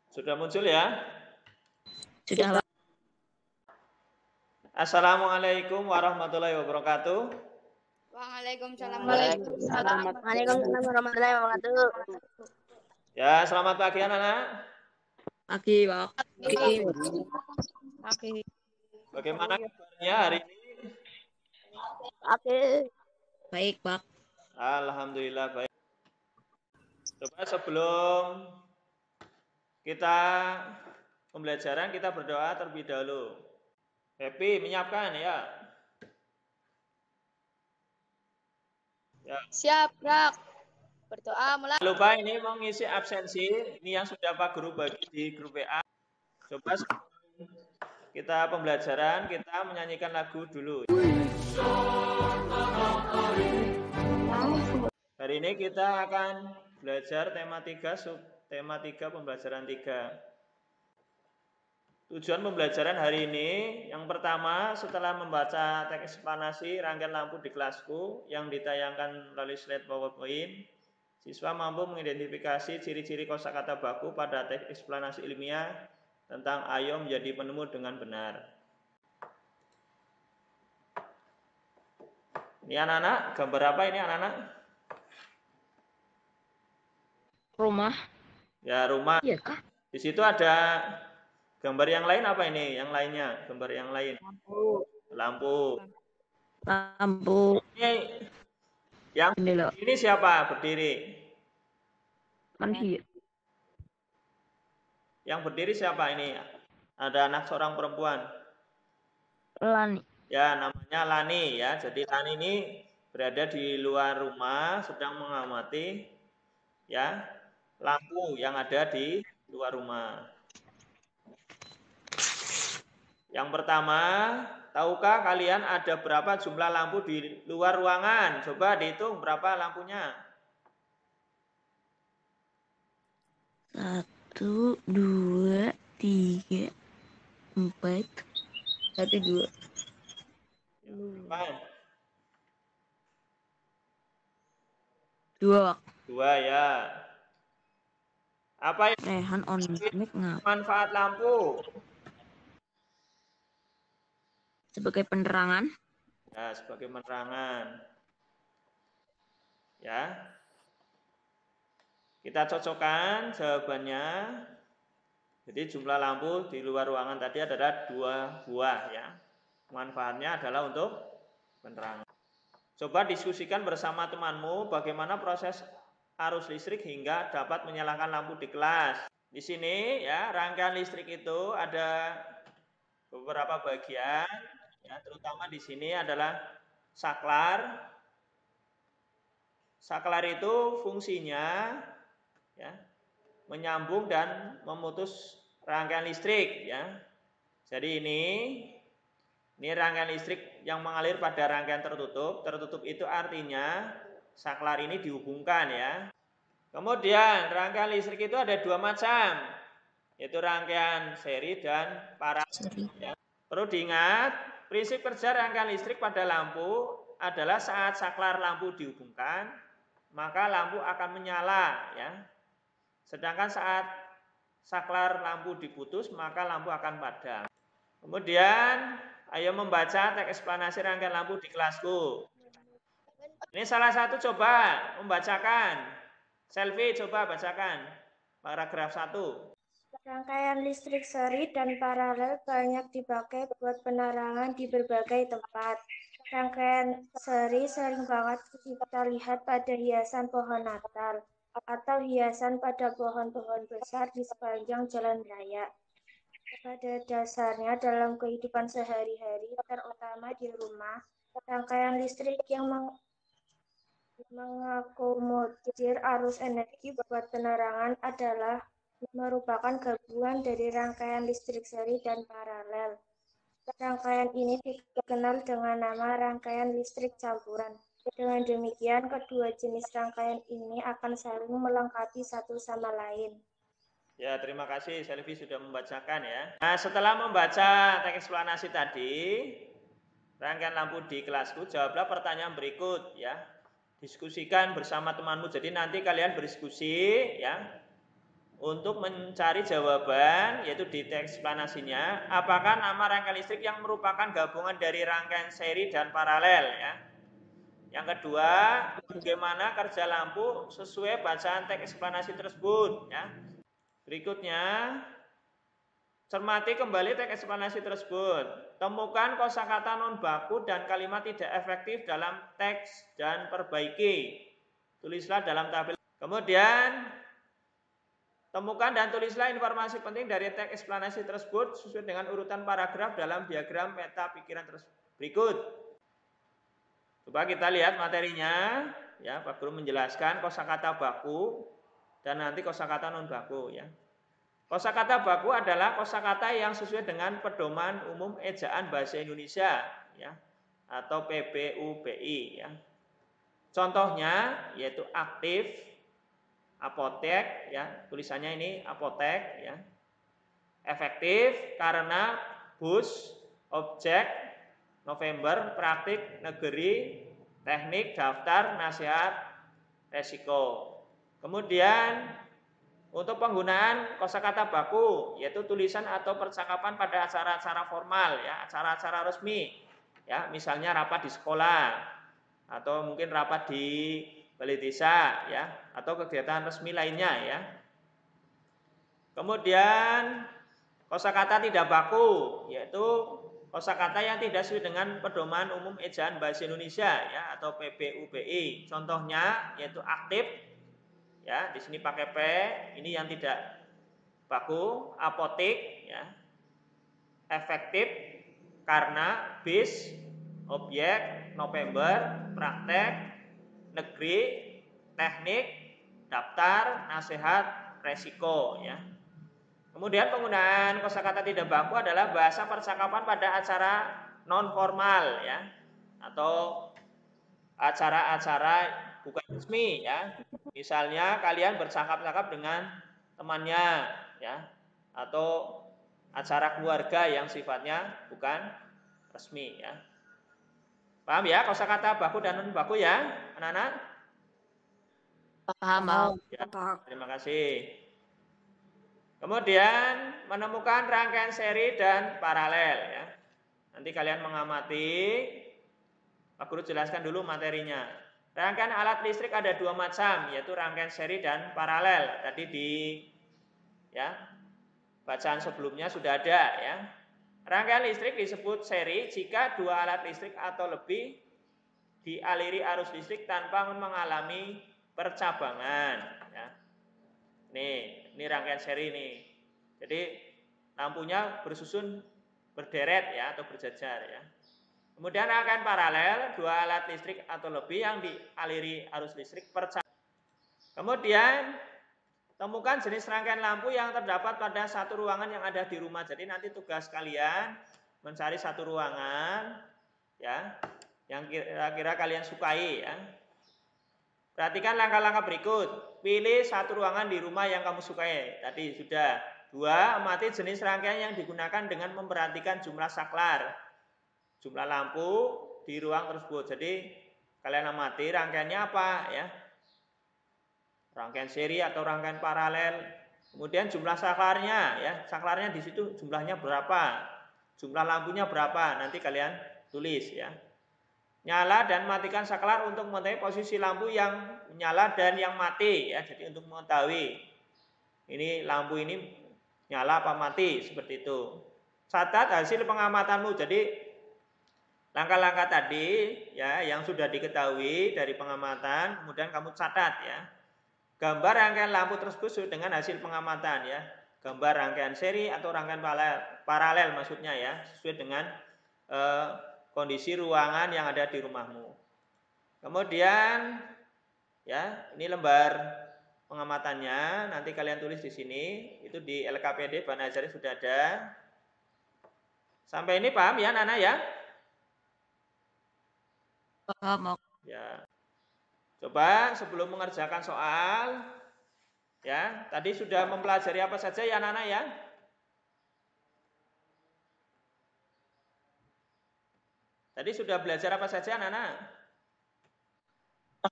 Sudah muncul ya? Sudah, Pak. Assalamualaikum warahmatullahi wabarakatuh. Waalaikumsalam. Waalaikumsalam warahmatullahi wabarakatuh. Ya, selamat pagi anak-anak. Pagi, Pak. Pagi. Bagaimana kabarnya hari ini? Pagi. Baik, Pak. Alhamdulillah baik. Coba sebelum kita pembelajaran kita berdoa terlebih dahulu. Happy menyiapkan ya. Siap, Rak. Berdoa mulai. Lupa ini mau ngisi absensi, ini yang sudah Pak Guru bagi di grup WA. Coba kita pembelajaran, kita menyanyikan lagu dulu. Hari ini kita akan belajar tema 3, tema 3 pembelajaran 3. Tujuan pembelajaran hari ini, yang pertama setelah membaca teks eksplanasi rangkaian lampu di kelasku yang ditayangkan melalui slide PowerPoint, siswa mampu mengidentifikasi ciri-ciri kosakata baku pada teks eksplanasi ilmiah tentang ayo menjadi penemu dengan benar. Ini anak-anak, gambar apa ini anak-anak? Rumah. Ya, rumah. Iya kah? Di situ ada gambar yang lain apa ini? Yang lainnya, gambar yang lain. Lampu. Ini yang ini siapa berdiri? Manusia. Yang berdiri siapa ini? Ada anak seorang perempuan. Lani. Ya, namanya Lani ya. Jadi Lani ini berada di luar rumah sedang mengamati ya lampu yang ada di luar rumah. Yang pertama, tahukah kalian ada berapa jumlah lampu di luar ruangan? Coba dihitung berapa lampunya. 1, 2, 3, 4, 1, 2. Berapa? 2. 2 ya. Apa yang Rehan on mic manfaat lampu? sebagai penerangan. Ya, sebagai penerangan. Ya. Kita cocokkan jawabannya. Jadi jumlah lampu di luar ruangan tadi adalah 2 buah ya. Manfaatnya adalah untuk penerangan. Coba diskusikan bersama temanmu bagaimana proses arus listrik hingga dapat menyalakan lampu di kelas. Di sini ya, rangkaian listrik itu ada beberapa bagian ya, terutama di sini adalah saklar. Saklar itu fungsinya ya, menyambung dan memutus rangkaian listrik ya. Jadi ini rangkaian listrik yang mengalir pada rangkaian tertutup. Tertutup itu artinya saklar ini dihubungkan ya. Kemudian rangkaian listrik itu ada 2 macam, yaitu rangkaian seri dan paralel ya. Perlu diingat, prinsip kerja rangkaian listrik pada lampu adalah saat saklar lampu dihubungkan, maka lampu akan menyala ya. Sedangkan saat saklar lampu diputus, maka lampu akan padam. Kemudian, ayo membaca teks eksplanasi rangkaian lampu di kelasku. Ini salah satu coba membacakan. Selfie coba bacakan paragraf 1. Rangkaian listrik seri dan paralel banyak dipakai buat penerangan di berbagai tempat. Rangkaian seri sering banget kita lihat pada hiasan pohon Natal atau hiasan pada pohon-pohon besar di sepanjang jalan raya. Pada dasarnya dalam kehidupan sehari-hari, terutama di rumah, rangkaian listrik yang mengakomodir arus energi buat penerangan adalah merupakan gabungan dari rangkaian listrik seri dan paralel. Rangkaian ini dikenal dengan nama rangkaian listrik campuran. Dengan demikian, kedua jenis rangkaian ini akan saling melengkapi satu sama lain. Ya, terima kasih Selvi sudah membacakan ya. Nah, setelah membaca teks eksplanasi tadi, rangkaian lampu di kelasku, jawablah pertanyaan berikut ya. Diskusikan bersama temanmu. Jadi nanti kalian berdiskusi ya. untuk mencari jawaban, yaitu di teks eksplanasinya, apakah nama rangkaian listrik yang merupakan gabungan dari rangkaian seri dan paralel, ya. Yang kedua, bagaimana kerja lampu sesuai bacaan teks eksplanasi tersebut, ya. Berikutnya, cermati kembali teks eksplanasi tersebut. Temukan kosakata non baku dan kalimat tidak efektif dalam teks dan perbaiki. Tulislah dalam tabel. Kemudian, temukan dan tulislah informasi penting dari teks eksplanasi tersebut sesuai dengan urutan paragraf dalam diagram peta pikiran berikut. Coba kita lihat materinya, ya. Pak Guru menjelaskan kosakata baku dan nanti kosakata non baku, ya. Kosakata baku adalah kosakata yang sesuai dengan pedoman umum ejaan bahasa Indonesia, ya, atau PBUBI, ya. Contohnya yaitu aktif, apotek, ya, tulisannya ini apotek, ya. Efektif karena bus, objek, November, praktik, negeri, teknik, daftar, nasihat, resiko. Kemudian untuk penggunaan kosakata baku yaitu tulisan atau percakapan pada acara-acara formal, ya, acara-acara resmi, ya, misalnya rapat di sekolah atau mungkin rapat di balai desa, ya, atau kegiatan resmi lainnya, ya. Kemudian kosakata tidak baku yaitu kosakata yang tidak sesuai dengan pedoman umum ejaan bahasa Indonesia, ya, atau PBUBI. Contohnya yaitu aktif, ya, di sini pakai P, ini yang tidak baku, apotik, ya, efektif karena bis, objek, November, praktek, negeri, teknik, daftar, nasihat, resiko, ya. Kemudian penggunaan kosakata tidak baku adalah bahasa percakapan pada acara non formal, ya, atau acara-acara bukan resmi, ya. Misalnya kalian bercakap-cakap dengan temannya, ya, atau acara keluarga yang sifatnya bukan resmi, ya. Paham ya kosakata baku dan non baku, ya, anak-anak? Paham. Ya, terima kasih. Kemudian menemukan rangkaian seri dan paralel, ya. Nanti kalian mengamati. Pak Guru jelaskan dulu materinya. Rangkaian alat listrik ada dua macam, yaitu rangkaian seri dan paralel. Tadi di, ya, bacaan sebelumnya sudah ada, ya. Rangkaian listrik disebut seri jika dua alat listrik atau lebih dialiri arus listrik tanpa mengalami percabangan, ya. Ini rangkaian seri nih. Jadi lampunya bersusun berderet, ya, atau berjajar, ya. Kemudian rangkaian paralel, dua alat listrik atau lebih yang dialiri arus listrik percabangan. Kemudian temukan jenis rangkaian lampu yang terdapat pada satu ruangan yang ada di rumah. Jadi nanti tugas kalian mencari satu ruangan, ya, yang kira-kira kalian sukai, ya. Perhatikan langkah-langkah berikut. Pilih satu ruangan di rumah yang kamu sukai. Tadi sudah. 2. Amati jenis rangkaian yang digunakan dengan memperhatikan jumlah saklar, jumlah lampu di ruang tersebut. Jadi kalian amati rangkaiannya apa, ya. Rangkaian seri atau rangkaian paralel. Kemudian jumlah saklarnya, ya. Saklarnya di situ jumlahnya berapa? Jumlah lampunya berapa? Nanti kalian tulis, ya. Nyala dan matikan saklar untuk mengetahui posisi lampu yang nyala dan yang mati, ya. Jadi untuk mengetahui ini lampu ini nyala apa mati, seperti itu. Catat hasil pengamatanmu. Jadi langkah-langkah tadi, ya, yang sudah diketahui dari pengamatan, kemudian kamu catat, ya. Gambar rangkaian lampu tersebut sesuai dengan hasil pengamatan, ya. Gambar rangkaian seri atau rangkaian paralel maksudnya, ya, sesuai dengan kondisi ruangan yang ada di rumahmu. Kemudian, ya, ini lembar pengamatannya. Nanti kalian tulis di sini. Itu di LKPD Banajari sudah ada. Sampai ini paham, ya, Nana, ya? Paham. Ya. Coba sebelum mengerjakan soal, ya, tadi sudah mempelajari apa saja, ya, Nana, ya? Tadi sudah belajar apa saja, Nana?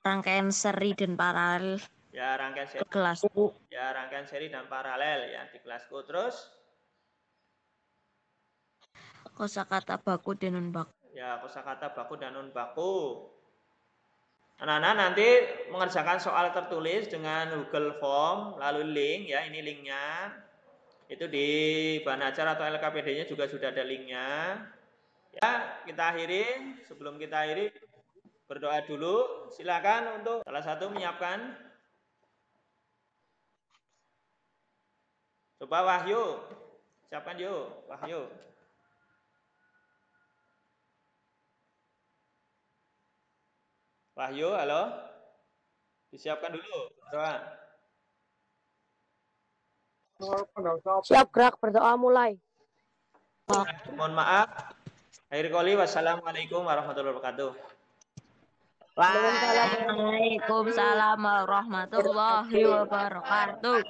Rangkaian seri dan paralel. Ya, rangkaian seri. Kelasku. Ya, rangkaian seri dan paralel ya di kelasku. Terus Kosakata baku dan non baku. ya, kosakata baku dan non baku. Anak-anak nanti mengerjakan soal tertulis dengan Google Form, lalu link ya, ini linknya. Itu di bahan ajar atau LKPD-nya juga sudah ada linknya. Ya, kita akhiri. Sebelum kita akhiri, berdoa dulu. Silakan untuk salah satu menyiapkan. Coba Wahyu, siapkan yuk, Wahyu. Wahyu, halo. Disiapkan dulu berdoa. Siap gerak, berdoa mulai. Mohon maaf. Akhir kali, wassalamualaikum warahmatullahi wabarakatuh. Waalaikumsalam warahmatullahi wabarakatuh.